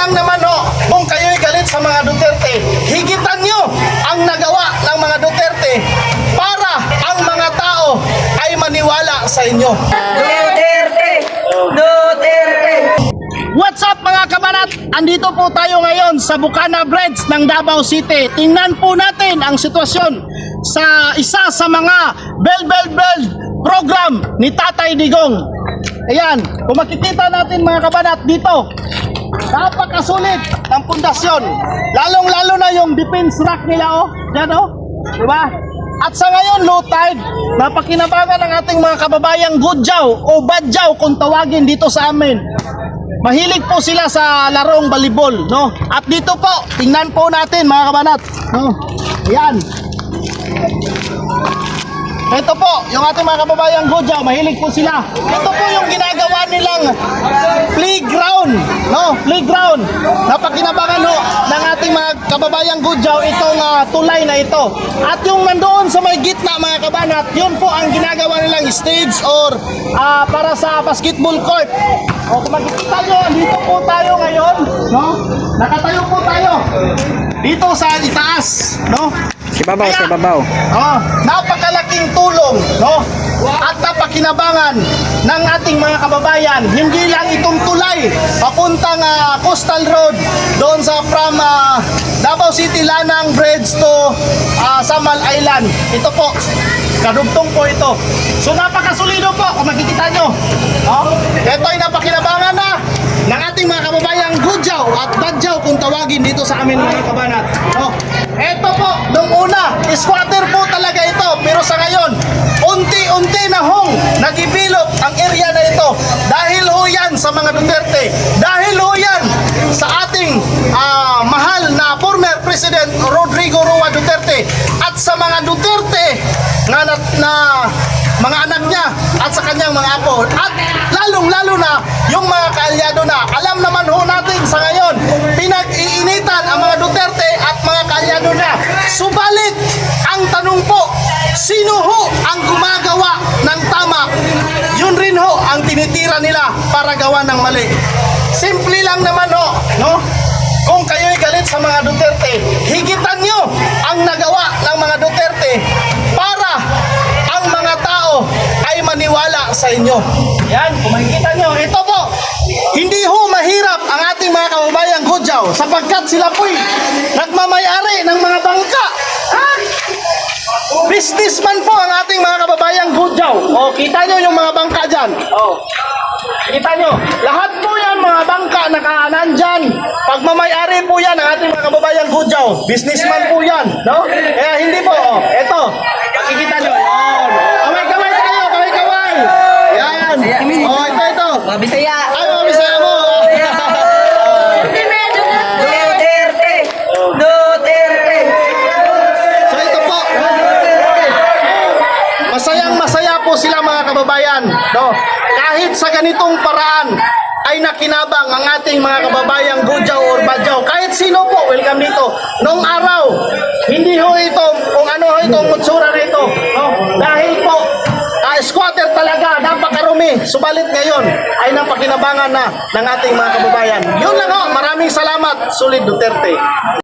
lang naman ho, kung kayo'y galit sa mga Duterte, higitan nyo ang nagawa ng mga Duterte para ang mga tao ay maniwala sa inyo. Duterte! Duterte! What's up mga kabanat? Andito po tayo ngayon sa Bukana Bridge ng Davao City. Tingnan po natin ang sitwasyon sa isa sa mga bell program ni Tatay Digong. Ayan, kung makikita natin mga kabanat dito, napakasulit ng pundasyon. Lalong-lalo na yung defense rack nila, oh. Yan, oh. Diba? At sa ngayon, low tide, napakinabangan ng ating mga kababayang Gudjaw o Badjaw kung tawagin dito sa amin. Mahilig po sila sa larong balibol, no? At dito po, tingnan po natin mga kabanat, no? Ayan. Ito po, yung ating mga kababayang Gudjaw, mahilig po sila. Ito po yung ginagawa nilang playground, no? Playground. Napakinabangan ho ng ating mga kababayang Gudjaw itong tulay na ito. At yung nandoon sa may gitna mga kabanat, yun po ang ginagawa nilang stage or para sa basketball court. O kung makikita nyo, dito po tayo ngayon, no? Nakatayo po tayo dito sa itaas, no? Sibabaw, Kaya, sibabaw. napakalaking tulong, no? At napakinabangan ng ating mga kababayan. Hindi lang itong tulay papuntang Coastal Road doon sa from Davao City Lanang Bridge to Samal Island. Ito po, kadugtong po ito. So napakasulido po kung makikita nyo. Ito ay napakinabangan na ng ating mga kababayang Gudjaw at Badjaw kung tawagin dito sa amin mga kabanat. Ito po, nung una, squatter po talaga ito. Pero sa ngayon, unti-unti na hong nagibilot ang area na ito. Dahil ho yan sa mga Duterte. Dahil ho yan sa ating mahal na former President Rodrigo Roa Duterte. At sa mga Duterte na mga anak niya at sa kanyang mga apo. At lalong-lalo na yung mga kaalyado na. Alam naman ho natin sa ngayon, pinag-iinitan ang mga Duterte at mga kaalyado na. Subalit, ang tanong po, sino ho ang gumagawa ng tama? Yun rin ho ang tinitira nila para gawa ng mali. Simple lang naman ho, no? Kung kayo'y galit sa mga Duterte, higitan nyo ang nagawa ng mga Duterte para ang mga tao ay maniwala sa inyo. Yan, kung makikita nyo, ito po, hindi ho mahirap ang ating mga kababayang Gudjaw sapagkat sila po'y nagmamayari ng mga bangka. Businessman po ang ating mga kababayang Gudjaw. O, kita nyo yung mga bangka dyan. O, kita nyo, lahat po yan mga bangka nandyan. Pagmamayari po yan ang ating mga kababayang Gudjaw. Businessman po yan, no? Kaya hindi po, o, eto, makikita nyo. Kamay-kamay tayo, kamay-kamay. Yan. O, ito. Mga Bisaya! Ay, mga Bisaya mo. Duterte! Duterte! So ito po. Masayang-masaya po sila mga kababayan, no? Kahit sa ganitong paraan ay nakinabang ang ating mga kababayang Gudjaw or Badjaw. Kahit sino po, welcome dito. Nung araw, hindi ho ito kung ano ho itong mutsura rito, no? Dahil po squatter talaga, napakarumi. Subalit ngayon ay napakinabangan na ng ating mga kababayan. Yun lang ho, maraming salamat, Solid Duterte.